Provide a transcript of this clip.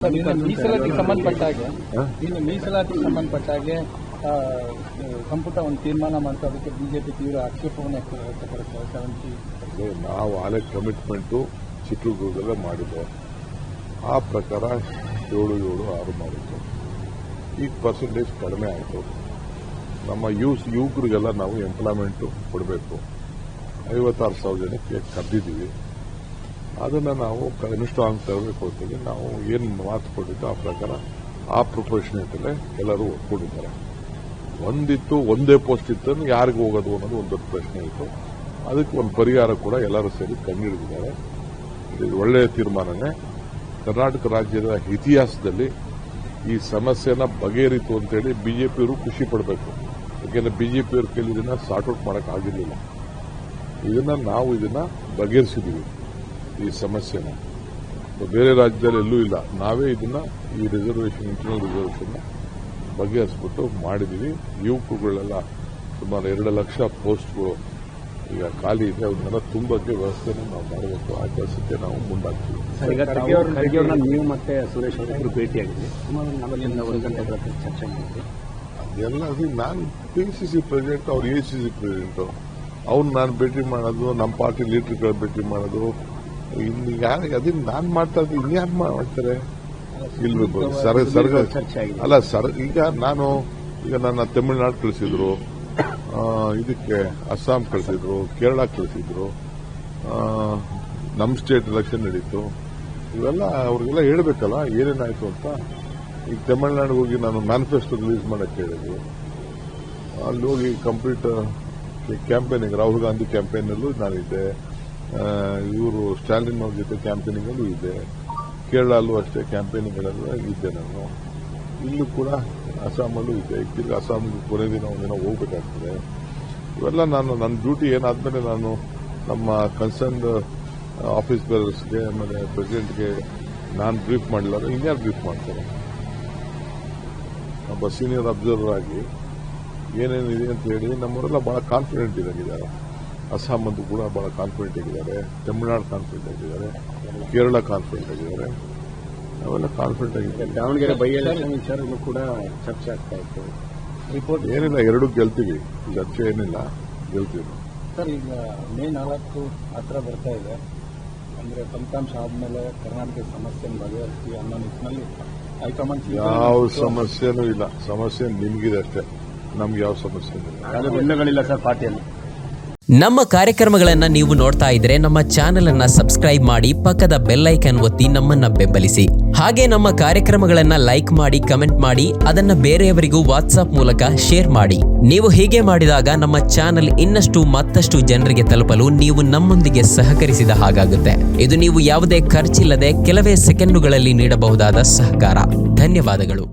ಮೀಸಲಾತಿಗೆ ಸಂಬಂಧಪಟ್ಟ ಹಾಗೆ ಸಂಪುಟ ಒಂದು ತೀರ್ಮಾನ ಮಾಡ್ತಾ ಅದಕ್ಕೆ ಬಿಜೆಪಿ ತೀವ್ರ ಆಕ್ಷೇಪವನ್ನು ವ್ಯಕ್ತಪಡಿಸ್ತಾರೆ. ನಾವು ಆಲೆ ಕಮಿಟ್ಮೆಂಟು ಚಿತ್ರದುರ್ಗದಲ್ಲೇ ಮಾಡಿದ್ದೆ. ಆ ಪ್ರಕಾರ 7-6 ಮಾಡಿದ್ದು. ಈಗ ಪರ್ಸೆಂಟೇಜ್ ಕಡಿಮೆ ಆಯಿತು. ನಮ್ಮ ಯುವಕರಿಗೆಲ್ಲ ನಾವು ಎಂಪ್ಲಾಯ್ಮೆಂಟು ಕೊಡಬೇಕು. 56,000 ಜನಕ್ಕೆ ಕರೆದಿದ್ದೀವಿ. ಅದನ್ನು ನಾವು ಅನುಷ್ಠಾನ ತರಬೇಕು ಅಂತೇಳಿ ನಾವು ಏನು ಮಾತು ಕೊಟ್ಟಿದ್ದು ಆ ಪ್ರಕಾರ ಆ ಪ್ರೊಪೋರ್ಷನೇಟಲ್ಲೇ ಎಲ್ಲರೂ ಒಪ್ಕೊಂಡಿದ್ದಾರೆ. ಒಂದೇ ಪೋಸ್ಟ್ ಇತ್ತು ಯಾರಿಗೆ ಹೋಗೋದು ಅನ್ನೋದು ಒಂದು ದೊಡ್ಡ ಪ್ರಶ್ನೆ ಇತ್ತು. ಅದಕ್ಕೆ ಒಂದು ಪರಿಹಾರ ಕೂಡ ಎಲ್ಲರೂ ಸೇರಿ ಕಂಡುಹಿಡಿದಿದ್ದಾರೆ. ಇದು ಒಳ್ಳೆಯ ತೀರ್ಮಾನನೇ. ಕರ್ನಾಟಕ ರಾಜ್ಯದ ಇತಿಹಾಸದಲ್ಲಿ ಈ ಸಮಸ್ಯೆನ ಬಗೆಹರಿತು ಅಂತೇಳಿ ಬಿಜೆಪಿಯವರು ಖುಷಿ ಪಡಬೇಕು. ಯಾಕೆಂದ್ರೆ ಬಿಜೆಪಿಯವ್ರ ಕೈಲಿ ಇದನ್ನ ಸಾರ್ಟ್ ಔಟ್ ಮಾಡೋಕ್ಕಾಗಿರಲಿಲ್ಲ. ನಾವು ಇದನ್ನ ಬಗೆಹರಿಸಿದ್ದೀವಿ. ಈ ಸಮಸ್ಯೆನ ಬೇರೆ ರಾಜ್ಯದಲ್ಲಿ ಎಲ್ಲೂ ಇಲ್ಲ. ನಾವೇ ಇದನ್ನ ಈ ರಿಸರ್ವೇಷನ್ ಇಂಟರ್ನಲ್ ರಿಸರ್ವೇಷನ್ ಬಗೆಹರಿಸ್ಬಿಟ್ಟು ಮಾಡಿದ್ದೀವಿ. ಯುವಕರುಗಳೆಲ್ಲ ಸುಮಾರು 2 ಲಕ್ಷ ಪೋಸ್ಟ್ಗಳು ಈಗ ಖಾಲಿ ಇದೆ. ಅವನ್ನೆಲ್ಲ ತುಂಬಕ್ಕೆ ವ್ಯವಸ್ಥೆನ ನಾವು ಮಾಡಬೇಕು. ಆ ಕೆಲಸಕ್ಕೆ ನಾವು ಮುಂದಾಗ್ತೀವಿ. ನೀವು ಮತ್ತೆ ಸುರೇಶ್ ಅವರು ಭೇಟಿಯಾಗಿದ್ವಿ. ಸುಮಾರು 4 ಗಂಟೆ ಚರ್ಚೆ ಮಾಡಿದ್ವಿ. ಅದೆಲ್ಲ ನಾನು PCC ಪ್ರೆಸಿಡೆಂಟ್, ಅವ್ರು ACC ಪ್ರೆಸಿಡೆಂಟು. ಅವ್ನು ನಾನು ಭೇಟಿ ಮಾಡೋದು, ನಮ್ಮ ಪಾರ್ಟಿ ಲೀಡರ್ಗಳ ಭೇಟಿ ಮಾಡೋದು, ಇನ್ನು ಅದನ್ನ ನಾನು ಮಾಡ್ತಾ ಇದ್ದೀನಿ. ಇನ್ಯಾರು ಮಾಡ್ತಾರೆ? ಇಲ್ಬೇಕು ಅಲ್ಲ ಸರ್. ಈಗ ನನ್ನ ತಮಿಳುನಾಡು ಕಳಿಸಿದ್ರು, ಇದಕ್ಕೆ ಅಸ್ಸಾಂ ಕಳಿಸಿದ್ರು, ಕೇರಳ ಕಳಿಸಿದ್ರು, ನಮ್ಮ ಸ್ಟೇಟ್ ಎಲೆಕ್ಷನ್ ನಡೀತು. ಇವೆಲ್ಲ ಅವ್ರಿಗೆಲ್ಲ ಹೇಳ್ಬೇಕಲ್ಲ ಏನೇನಾಯ್ತು ಅಂತ. ಈಗ ತಮಿಳುನಾಡಿಗೆ ಹೋಗಿ ನಾನು ಮ್ಯಾನಿಫೆಸ್ಟೋ ರಿಲೀಸ್ ಮಾಡಕ್ಕೆ ಹೇಳಿದ್ವಿ. ಅಲ್ಲಿ ಹೋಗಿ ಕಂಪ್ಲೀಟ್ ಕ್ಯಾಂಪೇನಿಂಗ್, ರಾಹುಲ್ ಗಾಂಧಿ ಕ್ಯಾಂಪೇನಲ್ಲೂ ನಾನಿದ್ದೆ. ಇವರು ಸ್ಟಾಲಿನ್ ಅವ್ರ ಜೊತೆ ಕ್ಯಾಂಪೇನಿಂಗಲ್ಲೂ ಇದ್ದೆ. ಕೇರಳಲ್ಲೂ ಅಷ್ಟೇ ಕ್ಯಾಂಪೇನಿಂಗ್ಗಳಲ್ಲೂ ಇದ್ದೆ ನಾನು. ಇಲ್ಲೂ ಕೂಡ ಅಸ್ಸಾಮಲ್ಲೂ ಇದ್ದೆ. ಈಗ ಅಸ್ಸಾಂಗೆ ಕೊನೆ ದಿನ ಒಂದಿನ ಹೋಗ್ಬೇಕಾಗ್ತದೆ. ಇವೆಲ್ಲ ನನ್ನ ಡ್ಯೂಟಿ ಏನಾದ್ಮೇಲೆ ನಾನು ನಮ್ಮ ಕನ್ಸರ್ನ್ ಆಫೀಸ್ ಬೇರರ್ಸ್ಗೆ ಆಮೇಲೆ ಪ್ರೆಸಿಡೆಂಟ್ಗೆ ನಾನು ಬ್ರೀಫ್ ಮಾಡಿಲ್ಲ. ಇನ್ಯಾರು ಬ್ರೀಫ್ ಮಾಡ್ತಾರೆ? ಒಬ್ಬ ಸೀನಿಯರ್ ಅಬ್ಸರ್ವರ್ ಆಗಿ ಏನೇನಿದೆ ಅಂತ ಹೇಳಿ ನಮ್ಮವರೆಲ್ಲ ಬಹಳ ಕಾನ್ಫಿಡೆಂಟ್ ಇದ್ದಾರೆ. ಅಸ್ಸಾಂ ಅಂತೂ ಕೂಡ ಬಹಳ ಕಾನ್ಫಿಡೆಂಟ್ ಆಗಿದ್ದಾರೆ, ತಮಿಳುನಾಡು ಕಾನ್ಫಿಡೆಂಟ್ ಆಗಿದ್ದಾರೆ, ಕೇರಳ ಕಾನ್ಫಿಡೆಂಟ್ ಆಗಿದ್ದಾರೆ. ಅವೆಲ್ಲ ಕಾನ್ಫಿಡೆಂಟ್ ಆಗಿದ್ದಾರೆ. ದಾವಣಗೆರೆ ಬೈ ಎಲೆಕ್ಷನ್ ವಿಚಾರನೂ ಕೂಡ ಚರ್ಚೆ ಆಗ್ತಾ ಇತ್ತು. ರಿಪೋರ್ಟ್ ಏನಿಲ್ಲ, 2 ಗೆಲ್ತೀವಿ. ಚರ್ಚೆ ಏನಿಲ್ಲ, ಗೆಲ್ತೀವಿ. ಸರ್, ಈಗ ಮೇ 4 ಹತ್ರ ಬರ್ತಾ ಇದೆ. ಅಂದ್ರೆ ಫಲಿತಾಂಶ ಆದ್ಮೇಲೆ ಕರ್ನಾಟಕದ ಸಮಸ್ಯೆಯನ್ನು ಬಗೆಹರಿಸ್ತೀವಿ ಅನ್ನೋ ನಿಟ್ಟಿನಲ್ಲಿ ಹೈಕಮಾಂಡ್ ಯಾವ ಸಮಸ್ಯೆನೂ ಇಲ್ಲ. ಸಮಸ್ಯೆ ನಿಮಗಿದೆ ಅಷ್ಟೇ, ನಮ್ಗೆ ಯಾವ ಸಮಸ್ಯೆ ಇಲ್ಲ ಸರ್ ಪಾರ್ಟಿಯಲ್ಲಿ. ನಮ್ಮ ಕಾರ್ಯಕ್ರಮಗಳನ್ನು ನೀವು ನೋಡ್ತಾ ಇದ್ರೆ ನಮ್ಮ ಚಾನೆಲ್ ಅನ್ನ ಸಬ್ಸ್ಕ್ರೈಬ್ ಮಾಡಿ, ಪಕ್ಕದ ಬೆಲ್ ಐಕಾನ್ ಒತ್ತಿ ನಮ್ಮನ್ನ ಬೆಂಬಲಿಸಿ. ಹಾಗೆ ನಮ್ಮ ಕಾರ್ಯಕ್ರಮಗಳನ್ನ ಲೈಕ್ ಮಾಡಿ, ಕಮೆಂಟ್ ಮಾಡಿ, ಅದನ್ನ ಬೇರೆಯವರಿಗೂ ವಾಟ್ಸ್ಆಪ್ ಮೂಲಕ ಶೇರ್ ಮಾಡಿ. ನೀವು ಹೀಗೆ ಮಾಡಿದಾಗ ನಮ್ಮ ಚಾನೆಲ್ ಮತ್ತಷ್ಟು ಜನರಿಗೆ ತಲುಪಲು ನೀವು ನಮ್ಮೊಂದಿಗೆ ಸಹಕರಿಸಿದ ಹಾಗಾಗುತ್ತೆ. ಇದು ನೀವು ಯಾವುದೇ ಖರ್ಚಿಲ್ಲದೆ ಕೆಲವೇ ಸೆಕೆಂಡುಗಳಲ್ಲಿ ನೀಡಬಹುದಾದ ಸಹಕಾರ. ಧನ್ಯವಾದಗಳು.